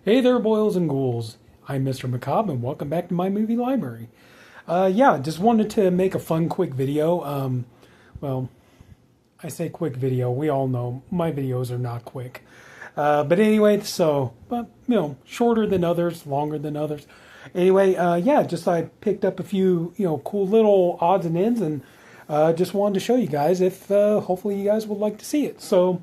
Hey there, boils and ghouls. I'm Mr. Macabre, and welcome back to my movie library. Just wanted to make a fun, quick video. Well, I say quick video. We all know my videos are not quick. But anyway, shorter than others, longer than others. Anyway, I picked up a few, cool little odds and ends, and just wanted to show you guys if hopefully you guys would like to see it. So,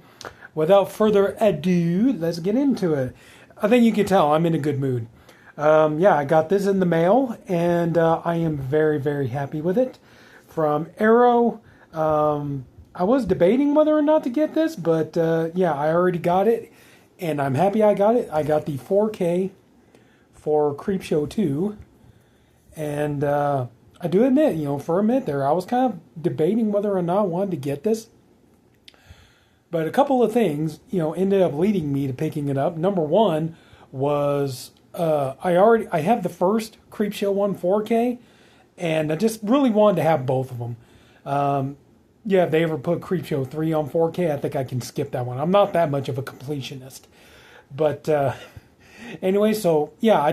without further ado, let's get into it. I think you can tell I'm in a good mood. I got this in the mail, and I am very, very happy with it. From Arrow. I was debating whether or not to get this, but I already got it, and I'm happy I got it. I got the 4K for Creepshow 2, and I do admit, for a minute there, I was kind of debating whether or not I wanted to get this. But a couple of things, ended up leading me to picking it up. Number one was I have the first Creepshow 1 4K, and I just really wanted to have both of them. If they ever put Creepshow 3 on 4K, I think I can skip that one. I'm not that much of a completionist. But anyway, I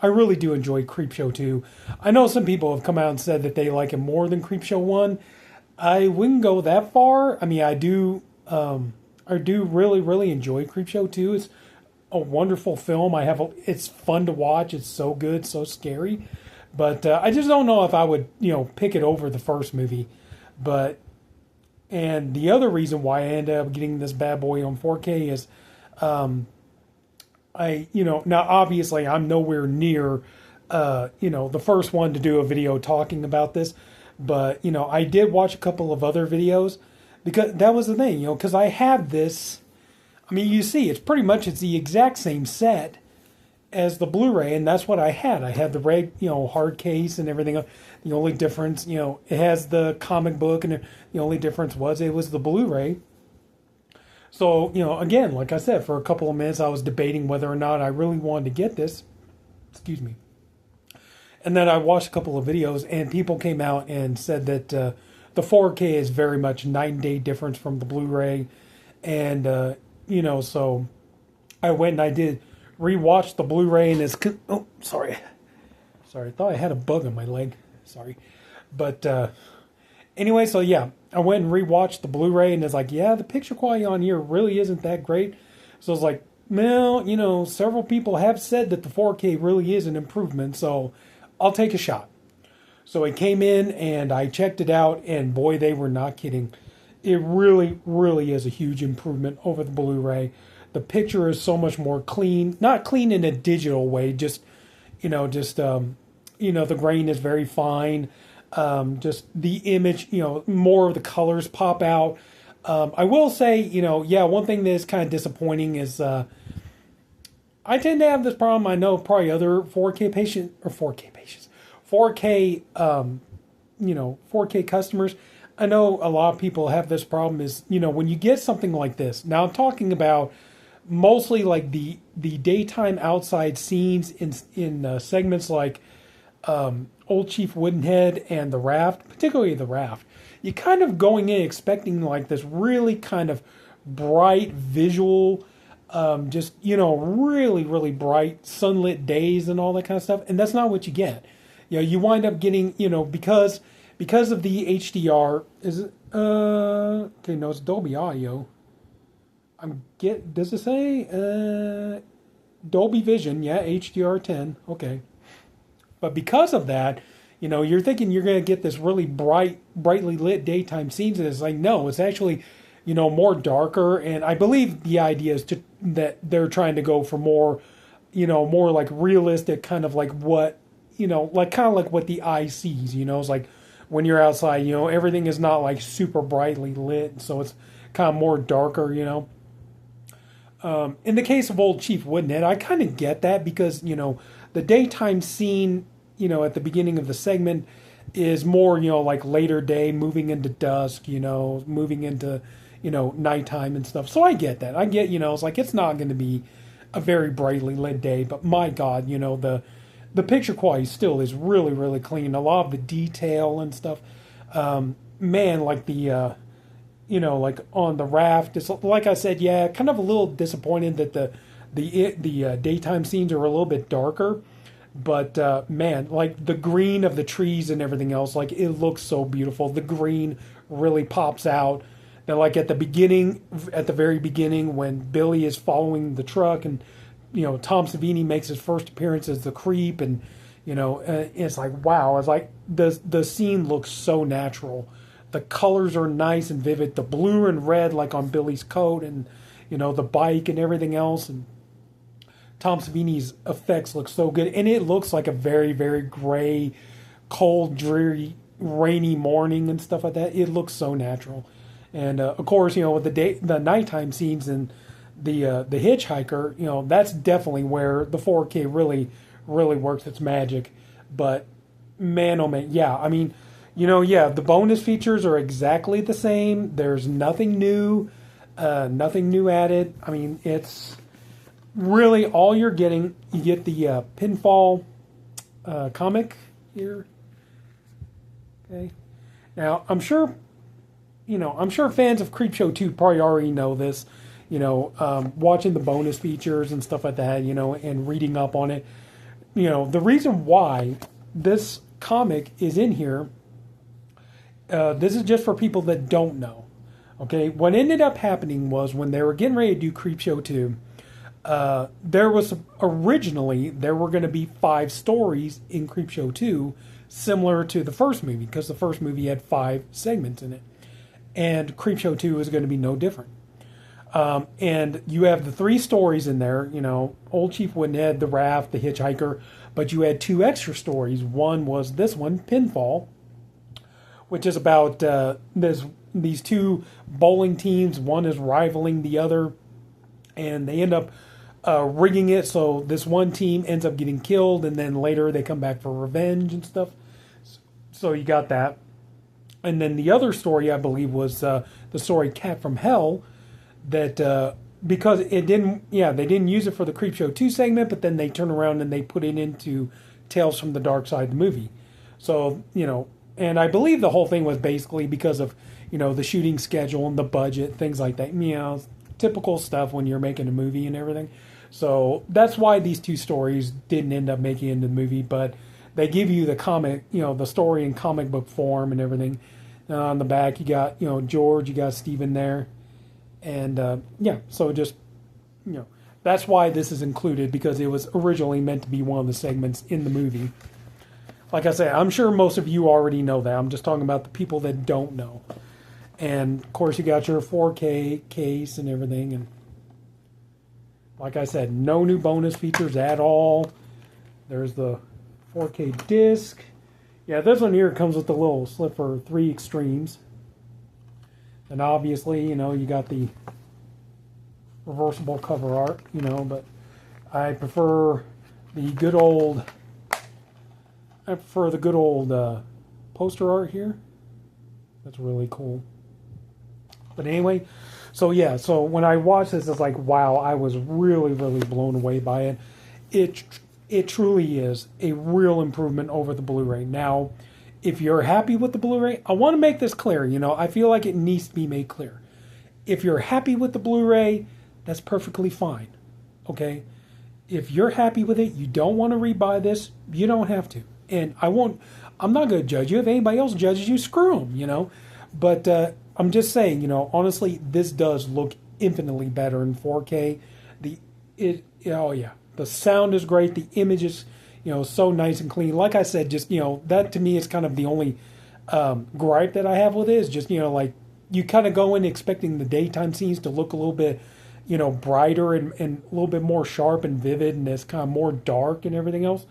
really do enjoy Creepshow 2. I know some people have come out and said that they like it more than Creepshow 1. I wouldn't go that far. I mean, I do really, really enjoy Creepshow 2. It's a wonderful film. It's fun to watch. It's so good, so scary. But I just don't know if I would, pick it over the first movie. And the other reason why I ended up getting this bad boy on 4K is, now obviously I'm nowhere near, the first one to do a video talking about this. But, I did watch a couple of other videos. Because that was the thing, because I have this, I mean, you see, it's the exact same set as the Blu-ray, and that's what I had. I had the red, hard case and everything. The only difference, it has the comic book, and the only difference was it was the Blu-ray. So, again, like I said, for a couple of minutes, I was debating whether or not I really wanted to get this. Excuse me. And then I watched a couple of videos, and people came out and said that the 4K is very much night and day difference from the Blu-ray. And, so I went and I did rewatch the Blu-ray, and it's... Oh, sorry. Sorry, I thought I had a bug on my leg. Sorry. But anyway, I went and rewatched the Blu-ray, and it's like, the picture quality on here really isn't that great. So it's like, well, several people have said that the 4K really is an improvement, so I'll take a shot. So it came in, and I checked it out, and boy, they were not kidding. It really, really is a huge improvement over the Blu-ray. The picture is so much more clean. Not clean in a digital way, the grain is very fine. Just the image, more of the colors pop out. I will say, one thing that is kind of disappointing is I tend to have this problem. I know probably other 4K customers. I know a lot of people have this problem is, when you get something like this. Now I'm talking about mostly like the daytime outside scenes in segments like Old Chief Woodenhead and The Raft, particularly The Raft. You're kind of going in expecting like this really kind of bright visual, really, really bright sunlit days and all that kind of stuff. And that's not what you get. You wind up getting, because of the HDR, it's Dolby Audio. Does it say, Dolby Vision, HDR10, okay. But because of that, you're thinking you're going to get this really brightly lit daytime scenes, and it's like, no, it's actually, more darker, and I believe the idea is that they're trying to go for more, more like realistic, kind of like what, like what the eye sees, it's like when you're outside, everything is not like super brightly lit, so it's kind of more darker, In the case of Old Chief Woodenhead, I kind of get that because, the daytime scene, at the beginning of the segment is more, like later day, moving into dusk, moving into, nighttime and stuff. So I get that. I get, it's like it's not going to be a very brightly lit day, but my God, the picture quality still is really, really clean. A lot of the detail and stuff, like the, like on The Raft, it's like I said, kind of a little disappointed that The daytime scenes are a little bit darker, but man, like the green of the trees and everything else, like it looks so beautiful. The green really pops out. Now, like at the very beginning, when Billy is following the truck, and Tom Savini makes his first appearance as the creep, and it's like wow. It's like the scene looks so natural. The colors are nice and vivid. The blue and red, like on Billy's coat, and the bike and everything else, and Tom Savini's effects look so good, and it looks like a very, very gray, cold, dreary, rainy morning and stuff like that. It looks so natural, and of course, with the nighttime scenes and the hitchhiker, that's definitely where the 4K really, really works its magic. But man, oh man, yeah, I mean, the bonus features are exactly the same. There's nothing new, nothing new added. I mean, it's really all you're getting. You get the pinfall comic here. Okay. Now I'm sure fans of Creepshow 2 probably already know this. Watching the bonus features and stuff like that. And reading up on it. The reason why this comic is in here. This is just for people that don't know. Okay. What ended up happening was when they were getting ready to do Creepshow 2. There were going to be 5 stories in Creepshow 2, similar to the first movie, because the first movie had 5 segments in it, and Creepshow 2 is going to be no different. And you have the 3 stories in there, Old Chief Woodenhead, the Raft, the Hitchhiker, but you had 2 extra stories. One was this one, Pinfall, which is about these 2 bowling teams. One is rivaling the other, and they end up rigging it so this one team ends up getting killed, and then later they come back for revenge and stuff. So you got that. And then the other story, I believe, was the story Cat from Hell, that because they didn't use it for the Creepshow 2 segment, but then they turn around and they put it into Tales from the Dark Side, the movie. So, and I believe the whole thing was basically because of, the shooting schedule and the budget, things like that. Typical stuff when you're making a movie and everything. So that's why these 2 stories didn't end up making it into the movie, but they give you the comic, the story in comic book form and everything. On the back, you got, George, you got Steven there. And, so just, that's why this is included, because it was originally meant to be one of the segments in the movie. Like I said, I'm sure most of you already know that. I'm just talking about the people that don't know. And, of course, you got your 4K case and everything. And like I said, no new bonus features at all. There's the 4K disc. Yeah, this one here comes with the little slip for 3 extremes. And obviously, you got the reversible cover art, but I prefer the good old poster art here. That's really cool. But anyway, so when I watched this, it's like, wow, I was really, really blown away by it. It truly is a real improvement over the Blu-ray. Now, if you're happy with the Blu-ray, I want to make this clear. I feel like it needs to be made clear. If you're happy with the Blu-ray, that's perfectly fine. Okay? If you're happy with it, you don't want to rebuy this, you don't have to. And I'm not going to judge you. If anybody else judges you, screw them, But I'm just saying, honestly, this does look infinitely better in 4K. The sound is great. The image is, so nice and clean. Like I said, just, that to me is kind of the only gripe that I have with it is just, like you kind of go in expecting the daytime scenes to look a little bit, brighter and a little bit more sharp and vivid, and it's kind of more dark and everything else.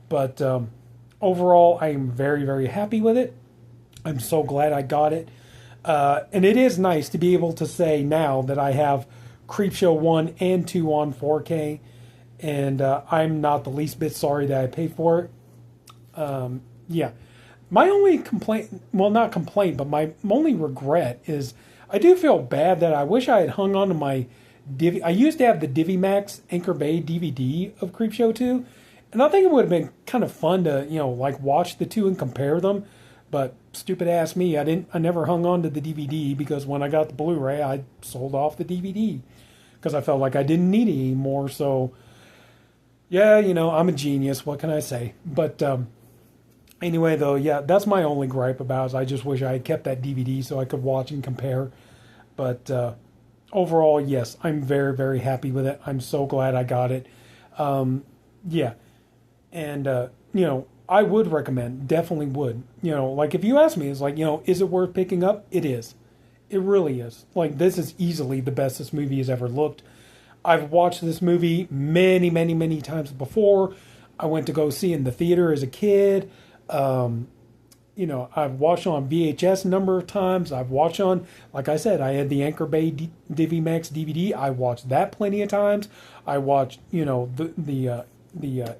But overall, I am very, very happy with it. I'm so glad I got it. And it is nice to be able to say now that I have Creepshow 1 and 2 on 4K. And I'm not the least bit sorry that I paid for it. My only complaint, well, not complaint, but my only regret is I do feel bad that I wish I had hung on to my I used to have the DiviMax Anchor Bay DVD of Creepshow 2. And I think it would have been kind of fun to, watch the 2 and compare them. But stupid ass me, I never hung on to the DVD because when I got the Blu-ray, I sold off the DVD. because I felt like I didn't need it anymore. So yeah, I'm a genius. What can I say? But anyway, though, yeah, that's my only gripe about it. Is I just wish I had kept that DVD so I could watch and compare. But overall, yes, I'm very, very happy with it. I'm so glad I got it. Yeah, and I would recommend, definitely would. Like if you ask me, it's like, is it worth picking up? It is. It really is. Like, this is easily the best this movie has ever looked. I've watched this movie many, many, many times before. I went to go see it in the theater as a kid. I've watched on VHS a number of times. I've watched on, like I said, I had the Anchor Bay DiviMax DVD. I watched that plenty of times. I watched, the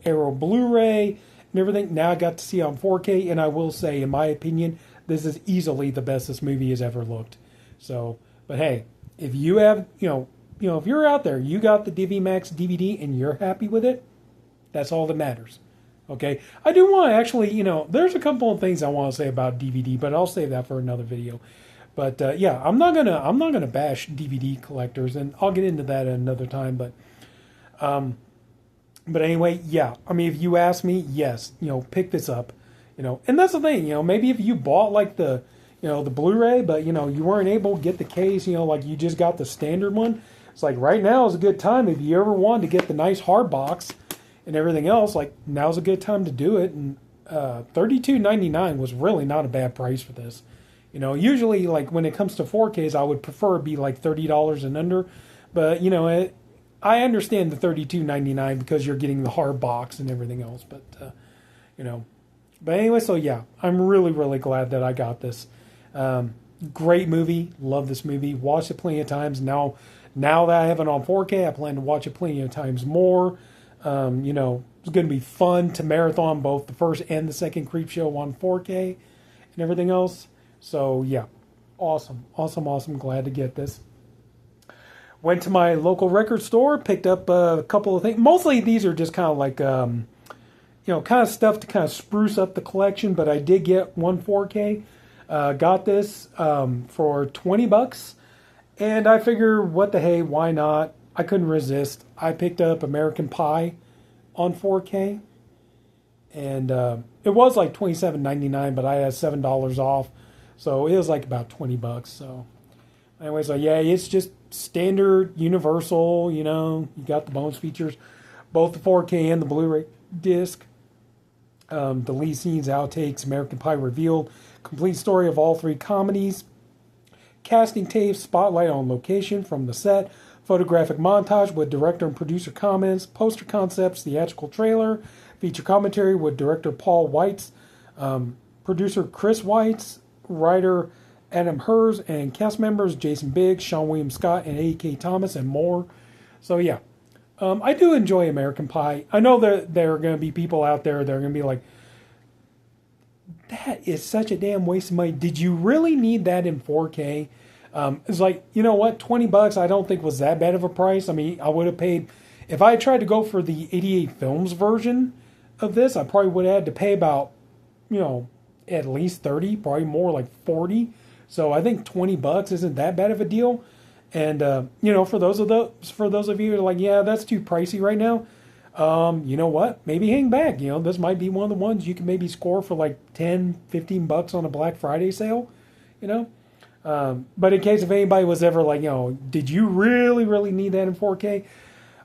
Arrow Blu-ray and everything. Now I got to see it on 4K, and I will say, in my opinion, this is easily the best this movie has ever looked. So, but hey, if you have, if you're out there, you got the DiviMax DVD and you're happy with it, that's all that matters. Okay, I do want to actually, there's a couple of things I want to say about DVD, but I'll save that for another video. But yeah, I'm not gonna bash DVD collectors, and I'll get into that at another time. But anyway, yeah, I mean, if you ask me, yes, pick this up, and that's the thing, maybe if you bought like the Blu-ray, but you weren't able to get the case, like you just got the standard one. It's like right now is a good time if you ever wanted to get the nice hard box and everything else. Like now's a good time to do it. And $32.99 was really not a bad price for this. Usually like when it comes to 4Ks, I would prefer it be like $30 and under. But I understand the $32.99 because you're getting the hard box and everything else. But But anyway, so yeah, I'm really, really glad that I got this. Great movie. Love this movie. Watched it plenty of times. Now that I have it on 4K, I plan to watch it plenty of times more. It's going to be fun to marathon both the first and the second Creepshow on 4K and everything else. So yeah, awesome. Glad to get this. Went to my local record store, picked up a couple of things. Mostly these are just kind of like, kind of stuff to kind of spruce up the collection, but I did get one 4K. Got this for $20, and I figure, what the hey, why not? I couldn't resist. I picked up American Pie on 4K, and it was like $27.99, but I had $7 off, so it was like about $20. So anyway, so yeah, it's just standard Universal. You got the bonus features, both the 4K and the Blu-ray disc. The lead scenes, outtakes, American Pie revealed, complete story of all three comedies, casting tapes, spotlight on location from the set, photographic montage with director and producer comments, poster concepts, theatrical trailer, feature commentary with director Paul Weitz, producer Chris Weitz, writer Adam Hers, and cast members Jason Biggs, Sean William Scott, and A.K. Thomas, and more. So yeah. I do enjoy American Pie. I know that there are going to be people out there that are going to be like, that is such a damn waste of money. Did you really need that in 4K? It's like, you know what? $20 I don't think was that bad of a price. I mean, I would have paid, if I had tried to go for the 88 Films version of this, I probably would have had to pay about, at least 30, probably more like 40. So I think $20 isn't that bad of a deal. And for those of you who are like, yeah, that's too pricey right now, you know what? Maybe hang back. This might be one of the ones you can maybe score for like $10-15 on a Black Friday sale. But in case if anybody was ever like, did you really, really need that in 4K?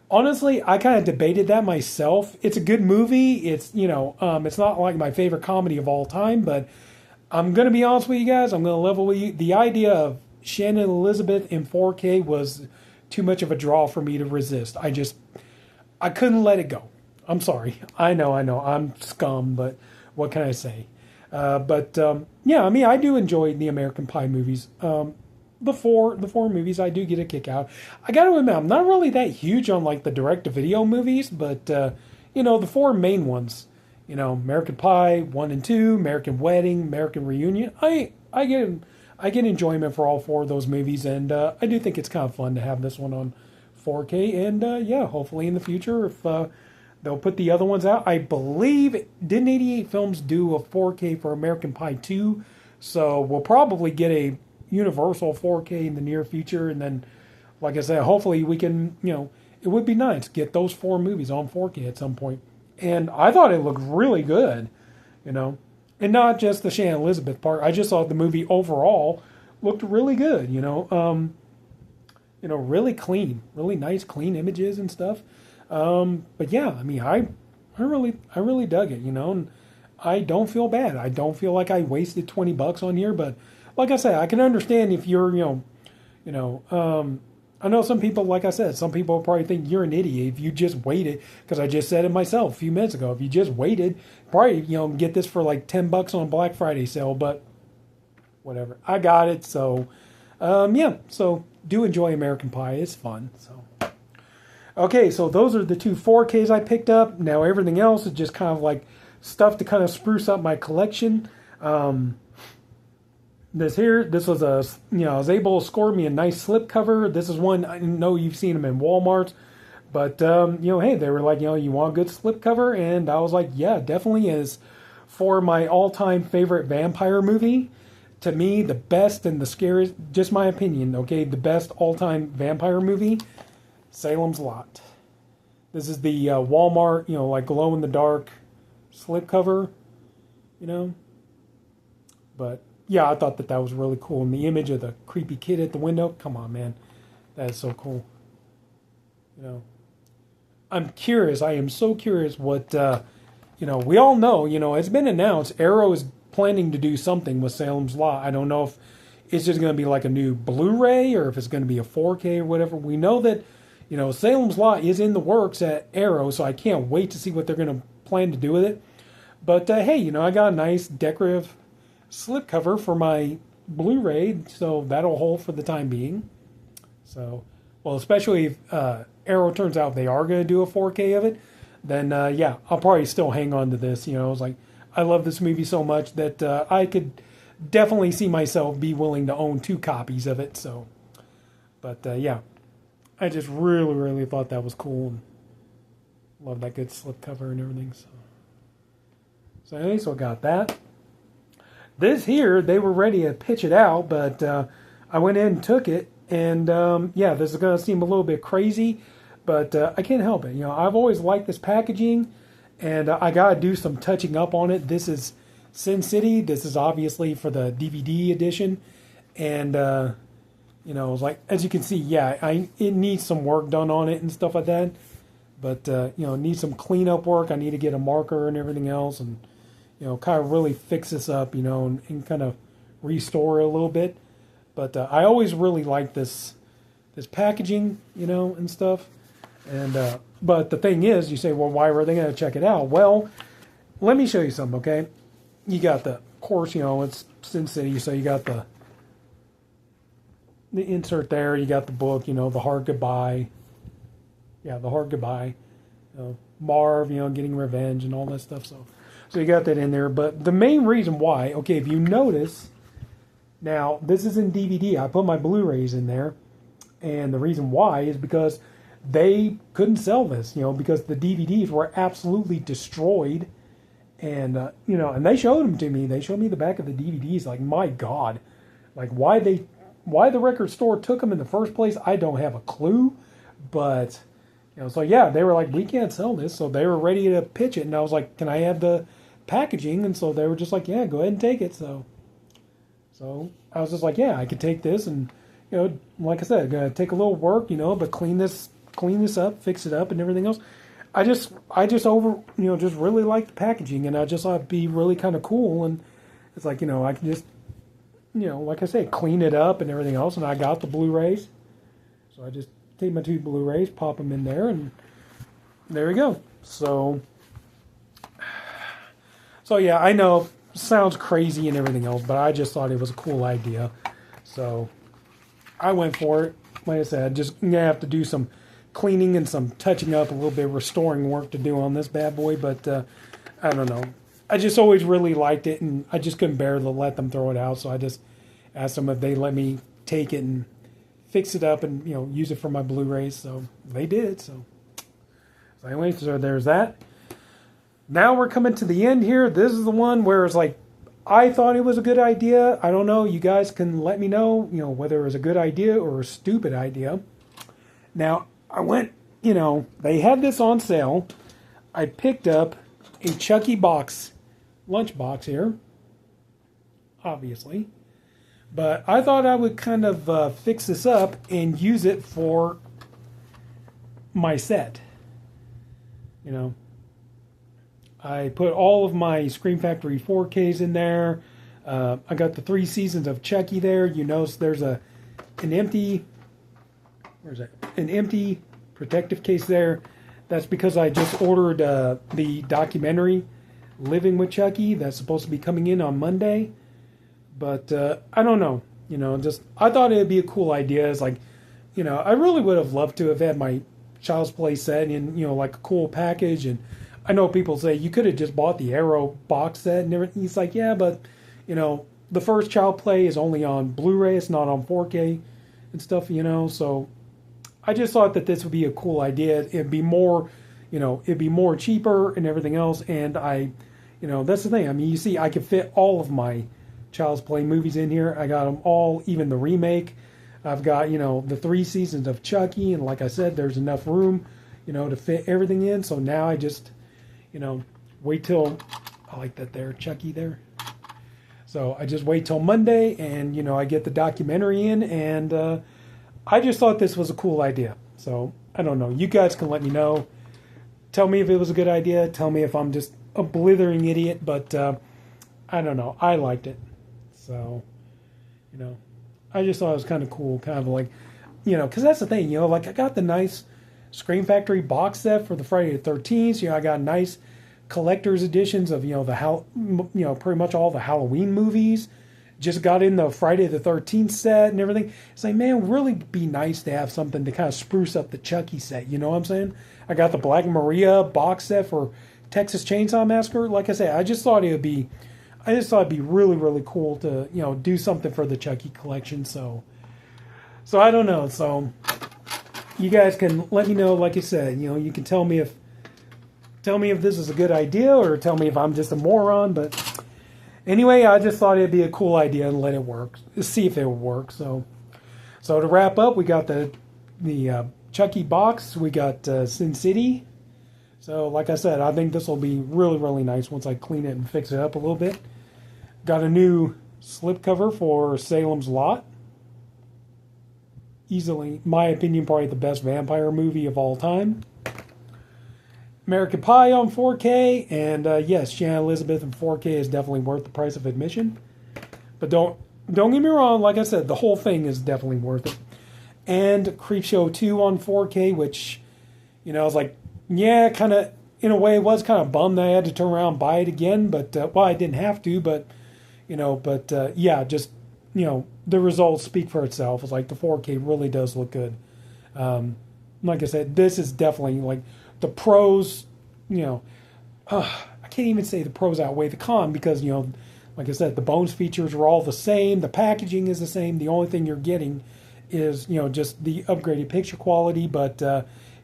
Honestly, I kind of debated that myself. It's a good movie. It's it's not like my favorite comedy of all time, but I'm gonna be honest with you guys. I'm gonna level with you. The idea of Shannon Elizabeth in 4K was too much of a draw for me to resist. I couldn't let it go. I'm sorry. I know. I'm scum, but what can I say? Yeah, I mean, I do enjoy the American Pie movies. The four movies I do get a kick out. I got to admit, I'm not really that huge on like the direct-to-video movies, but the four main ones, American Pie 1 and 2, American Wedding, American Reunion. I get enjoyment for all four of those movies, and I do think it's kind of fun to have this one on 4K. And yeah, hopefully in the future, if they'll put the other ones out. I believe, didn't 88 Films do a 4K for American Pie 2? So we'll probably get a Universal 4K in the near future, and then like I said, hopefully we can, it would be nice to get those 4 movies on 4K at some point. And I thought it looked really good, and not just the Shannon Elizabeth part. I just thought the movie overall looked really good, really clean, really nice, clean images and stuff. But yeah, I mean, I really dug it, and I don't feel bad. I don't feel like I wasted $20 on here, but like I said, I can understand if you're, I know some people, like I said, some people probably think you're an idiot if you just waited, because I just said it myself a few minutes ago. If you just waited, probably, get this for like $10 on Black Friday sale, but whatever. I got it, so, yeah, so do enjoy American Pie. It's fun, so. Okay, so those are the 2 4Ks I picked up. Now everything else is just kind of like stuff to kind of spruce up my collection. This was I was able to score me a nice slipcover. This is one, I know you've seen them in Walmart, but, hey, they were like, you want a good slipcover? And I was like, yeah, definitely is. For my all-time favorite vampire movie, to me, the best and the scariest, just my opinion, okay, the best all-time vampire movie, Salem's Lot. This is the Walmart, like glow-in-the-dark slipcover, but yeah, I thought that was really cool. And the image of the creepy kid at the window, come on, man. That is so cool. I'm curious. I am so curious what, we all know, it's been announced. Arrow is planning to do something with Salem's Lot. I don't know if it's just going to be like a new Blu-ray or if it's going to be a 4K or whatever. We know that, Salem's Lot is in the works at Arrow, so I can't wait to see what they're going to plan to do with it. But, hey, I got a nice decorative slipcover for my Blu-ray, so that'll hold for the time being. So, well, especially if Arrow turns out they are going to do a 4K of it, then yeah, I'll probably still hang on to this. I was like, I love this movie so much that I could definitely see myself be willing to own 2 copies of it. So, but yeah, I just really, really thought that was cool and love that good slipcover and everything. So anyway, so I got that. This here, they were ready to pitch it out, but I went in and took it, and yeah, this is going to seem a little bit crazy, but I can't help it. I've always liked this packaging, and I got to do some touching up on it. This is Sin City. This is obviously for the DVD edition, and like, as you can see, yeah, it needs some work done on it and stuff like that, but it needs some cleanup work. I need to get a marker and everything else, and kind of really fix this up, and kind of restore it a little bit. But I always really like this packaging, and stuff. And but the thing is, you say, well, why were they going to check it out? Well, let me show you something, okay? You got of course, it's Sin City, so you got the insert there. You got the book, the hard goodbye. Yeah, the hard goodbye. Marv, getting revenge and all that stuff. So you got that in there. But the main reason why, okay, if you notice, now this is in DVD. I put my Blu-rays in there. And the reason why is because they couldn't sell this, because the DVDs were absolutely destroyed. And, and they showed them to me. They showed me the back of the DVDs. Like, my God. Like, why the record store took them in the first place, I don't have a clue. But, so yeah, they were like, we can't sell this. So they were ready to pitch it. And I was like, can I have the packaging? And so they were just like, yeah, go ahead and take it. So I was just like, yeah, I could take this. And, like I said, gonna take a little work, but clean this up, fix it up and everything else. I just just really like the packaging, and I just thought it'd be really kind of cool. And it's like, I can just, like I say, clean it up and everything else. And I got the Blu-rays. So I just take my 2 Blu-rays, pop them in there, and there we go. So yeah, I know, sounds crazy and everything else, but I just thought it was a cool idea. So I went for it. Like I said, just going to have to do some cleaning and some touching up, a little bit of restoring work to do on this bad boy, but I don't know. I just always really liked it, and I just couldn't bear to let them throw it out, so I just asked them if they let me take it and fix it up and, use it for my Blu-rays, so they did, so anyway, so there's that. Now we're coming to the end here. This is the one where it's like, I thought it was a good idea. I don't know. You guys can let me know, whether it was a good idea or a stupid idea. Now, I went, they had this on sale. I picked up a Chucky box, lunch box here, obviously. But I thought I would kind of fix this up and use it for my set. I put all of my Scream Factory 4Ks in there. I got the 3 seasons of Chucky there. You notice there's an empty, where's that? An empty protective case there. That's because I just ordered the documentary Living with Chucky that's supposed to be coming in on Monday. But I don't know. I thought it would be a cool idea. It's like, I really would have loved to have had my Child's Play set in, like a cool package. And I know people say you could have just bought the Arrow box set and everything. It's like, yeah, but, the first Child Play is only on Blu-ray. It's not on 4K and stuff, So I just thought that this would be a cool idea. It'd be more, it'd be more cheaper and everything else. And that's the thing. I mean, you see, I could fit all of my Child's Play movies in here. I got them all, even the remake. I've got, the 3 seasons of Chucky. And like I said, there's enough room, to fit everything in. So now I just, wait till, I like that there, Chucky there. So I just wait till Monday and, I get the documentary in, and I just thought this was a cool idea. So I don't know. You guys can let me know. Tell me if it was a good idea. Tell me if I'm just a blithering idiot, but I don't know. I liked it. So, I just thought it was kind of cool. Kind of like, because that's the thing, like I got the nice Scream Factory box set for the Friday the 13th. I got nice collector's editions of pretty much all the Halloween movies. Just got in the Friday the 13th set and everything. It's like, man, it would really be nice to have something to kind of spruce up the Chucky set. You know what I'm saying? I got the Black Maria box set for Texas Chainsaw Massacre. Like I said, I just thought it'd be really, really cool to do something for the Chucky collection. So I don't know. So you guys can let me know. Like I said, you can tell me if this is a good idea, or tell me if I'm just a moron. But anyway, I just thought it'd be a cool idea and let it work. See if it would work. So to wrap up, we got the Chucky box. We got Sin City. So like I said, I think this will be really, really nice once I clean it and fix it up a little bit. Got a new slipcover for Salem's Lot. Easily, my opinion, probably the best vampire movie of all time. American Pie on 4K, and yes, Shannon Elizabeth in 4K is definitely worth the price of admission. But don't get me wrong, like I said, the whole thing is definitely worth it. And Creepshow 2 on 4K, which, I was like, yeah, kind of, in a way, was kind of bummed that I had to turn around and buy it again. But, I didn't have to, but, yeah, just, the results speak for itself. It's like the 4K really does look good. Like I said, this is definitely, like, the pros, I can't even say the pros outweigh the con because, like I said, the bones features are all the same. The packaging is the same. The only thing you're getting is, just the upgraded picture quality. But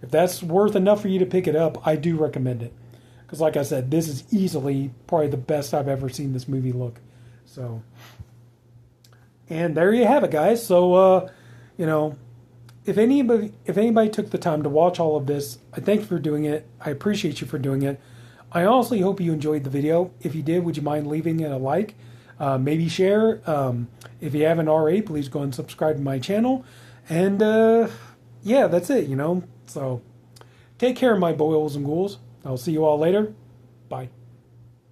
if that's worth enough for you to pick it up, I do recommend it. Because like I said, this is easily probably the best I've ever seen this movie look. So, and there you have it, guys. So, if anybody took the time to watch all of this, I thank you for doing it. I appreciate you for doing it. I honestly hope you enjoyed the video. If you did, would you mind leaving it a like? Maybe share. If you haven't already, please go and subscribe to my channel. And yeah, that's it, So take care, my boils and ghouls. I'll see you all later. Bye.